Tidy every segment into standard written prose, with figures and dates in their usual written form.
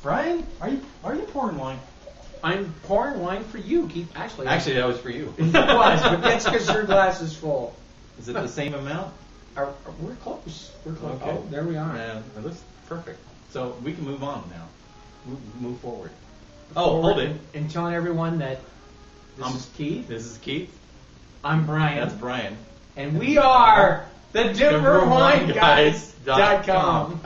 Bryan, are you pouring wine? I'm pouring wine for you, Keith. Actually, that was for you. It was, but that's because your glass is full. Is it the same amount? We're close. We're close. Okay. Oh, there we are. Yeah, it looks perfect. So we can move on now. Move forward. Forward Hold it. And telling everyone that this is Keith. This is Keith. I'm Bryan. That's Bryan. And we are the DenverWineGuys.com.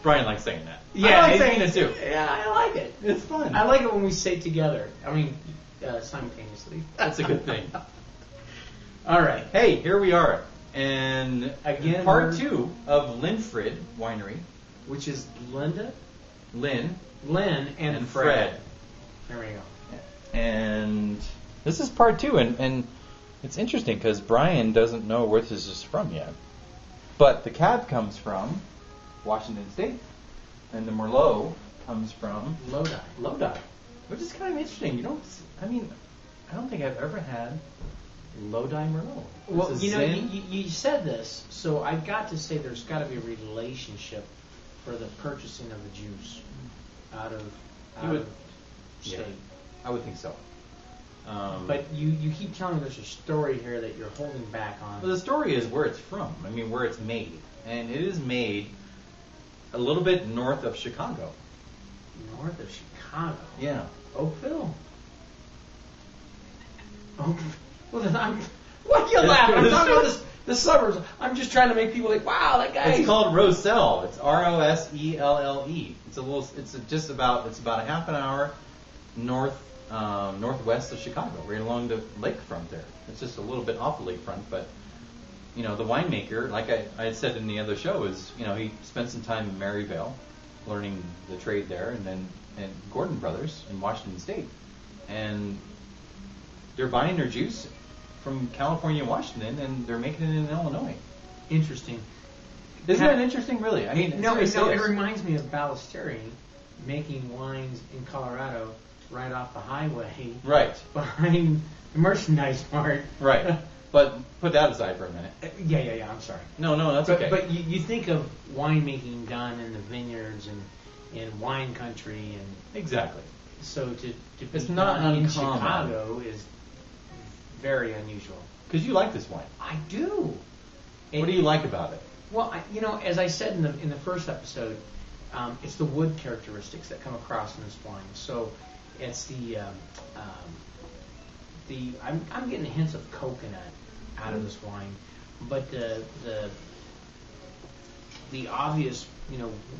Bryan likes saying that. Yeah, I like saying it too. Yeah, I like it. It's fun. I like it when we say it together. I mean, simultaneously. That's a good thing. All right. Hey, here we are. And again, part 2 of Lynfred Winery. Which is Lynn, and Fred. There we go. And this is part 2, and it's interesting because Bryan doesn't know where this is from yet. But the cab comes from Washington State, and the Merlot comes from Lodi. Which is kind of interesting. I don't think I've ever had Lodi Merlot. Well, you said this, so I got to say there's got to be a relationship for the purchasing of the juice out of state. Yeah, I would think so. But you keep telling me there's a story here that you're holding back on. Well, the story is where it's from. Where it's made. And it is made a little bit north of Chicago. North of Chicago? Yeah. Oakville? Well, then what are you laughing? I'm talking about the suburbs. I'm just trying to make people like, wow, that guy. It's called Roselle. It's Roselle. It's about a half an hour northwest of Chicago, right along the lakefront there. It's just a little bit off the lakefront, but the winemaker, like I had said in the other show, is he spent some time in Maryvale, learning the trade there, and Gordon Brothers in Washington State, and they're buying their juice from California and Washington, and they're making it in Illinois. Interesting. Isn't that interesting, really? It reminds me of Ballesteri making wines in Colorado right off the highway. Right. Behind the merchandise mart. Right. But put that aside for a minute. Yeah, I'm sorry. No, that's okay. But you think of winemaking done in the vineyards and in wine country. And exactly. So to be it's not done in uncommon. Chicago is very unusual. Because you like this wine. I do. What do you like about it? Well, as I said in the first episode, it's the wood characteristics that come across in this wine. So it's I'm getting hints of coconut out of this wine, but the obvious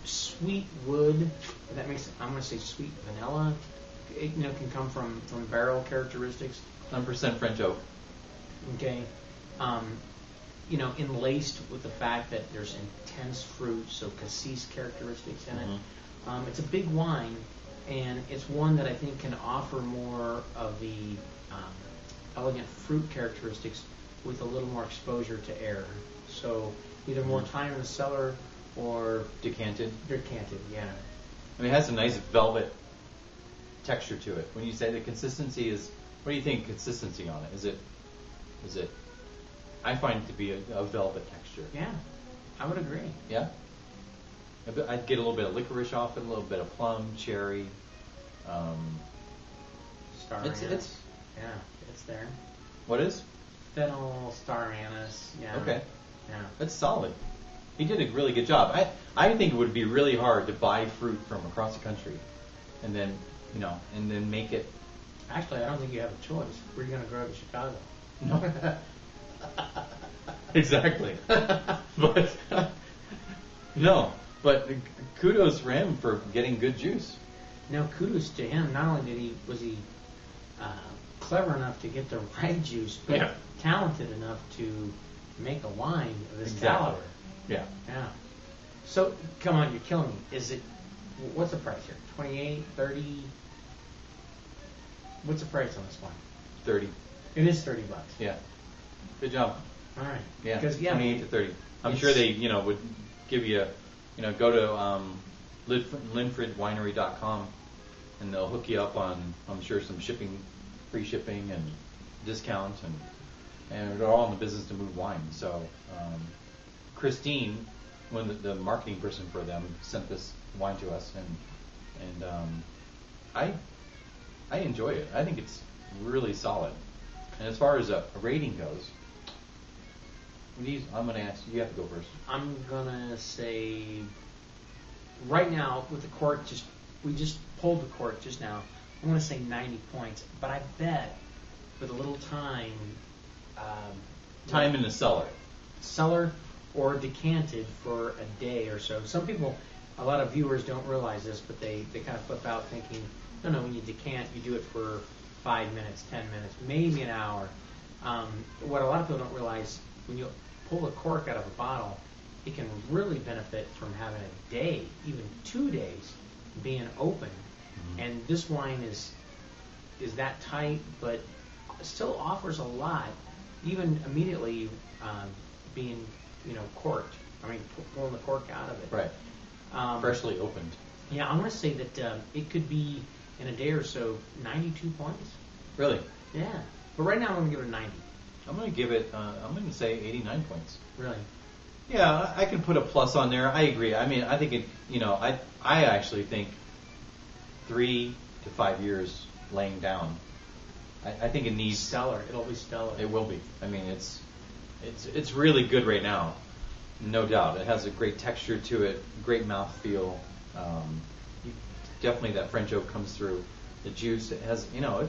sweet wood that makes I'm going to say sweet vanilla. It can come from barrel characteristics. 100% French oak. Okay. Enlaced with the fact that there's intense fruit, so cassis characteristics in it. It's a big wine, and it's one that I think can offer more of the elegant fruit characteristics with a little more exposure to air. So either more time in the cellar or decanted. Yeah. It has a nice velvet texture to it. When you say the consistency is, what do you think consistency on it? Is it? I find it to be a velvet texture. Yeah, I would agree. Yeah? I'd get a little bit of licorice off it, a little bit of plum, cherry. Star anise. Yeah, it's there. What is? Fennel, star anise. Yeah. Okay. Yeah. That's solid. He did a really good job. I think it would be really hard to buy fruit from across the country and then make it. Actually, I don't think you have a choice. Where are you going to grow it in Chicago? No. Exactly. But no. But kudos for him for getting good juice. Now, kudos to him. Not only was he clever enough to get the right juice, but talented enough to make a wine of this caliber. Yeah. Yeah. So, come on, you're killing me. What's the price here? 28, 30? What's the price on this wine? 30. It is $30. Yeah. Good job. All right. Yeah. 28 to 30. I'm sure they, would give you, go to Lynfredwinery.com and they'll hook you up on, I'm sure, some free shipping and discounts, and they're all in the business to move wine. So, Christine when the marketing person for them sent this wine to us, and I enjoy it. I think it's really solid. And as far as a rating goes, I'm going to ask you. You have to go first. I'm gonna say right now with the cork, we just pulled the cork just now. I'm gonna say 90 points, but I bet with a little time, Time in the cellar or decanted for a day or so. Some people, a lot of viewers don't realize this, but they kind of flip out thinking, no, when you decant, you do it for 5 minutes, 10 minutes, maybe an hour. What a lot of people don't realize, when you pull the cork out of a bottle, it can really benefit from having a day, even 2 days, being open. Mm-hmm. And this wine is that tight, but still offers a lot, even immediately being corked. I mean, pulling the cork out of it. Right. Freshly opened. Yeah, I'm going to say that it could be in a day or so 92 points. Really? Yeah. But right now I'm going to give it a 90. I'm going to give it. I'm going to say 89 points. Really? Yeah, I can put a plus on there. I agree. I mean, I think it. I actually think 3 to 5 years laying down. I think it needs stellar. It'll be stellar. It will be. I mean, it's really good right now, no doubt. It has a great texture to it, great mouthfeel. Definitely that French oak comes through. The juice, it has. The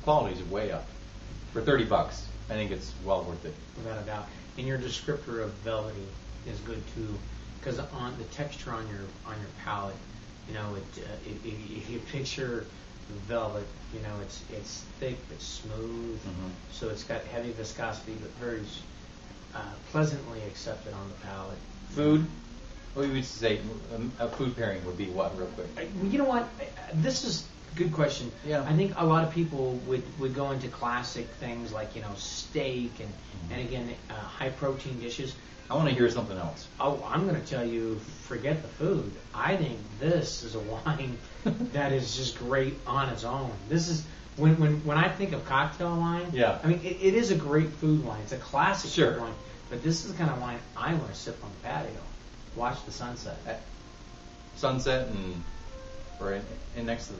quality's way up. For $30, I think it's well worth it. Without a doubt. And your descriptor of velvety is good too, because on the texture on your palate, if you picture velvet, it's thick but smooth, mm-hmm. so it's got heavy viscosity but very pleasantly accepted on the palate. Food? What would you say a food pairing would be what, real quick? You know what? This is a good question. Yeah. I think a lot of people would go into classic things like, steak and again, high protein dishes. I want to hear something else. Oh, I'm going to tell you, forget the food. I think this is a wine that is just great on its own. This is, when I think of cocktail wine, yeah. I mean, it is a great food wine. It's a classic sure. food wine. But this is the kind of wine I want to sip on the patio. Watch the sunset. Sunset or next to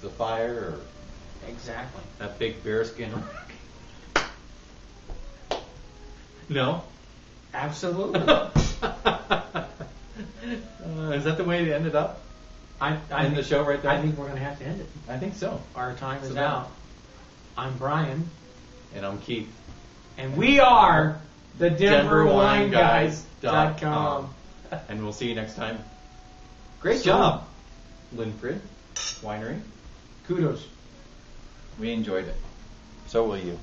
the fire, or exactly that big bearskin. No, absolutely. Is that the way it ended up? I end the show right there. I think we're going to have to end it. I think so. Our time is out. I'm Bryan, and I'm Keith, and we are the DenverWineGuys.com. And we'll see you next time. Great job, Lynfred Winery. Kudos. We enjoyed it. So will you.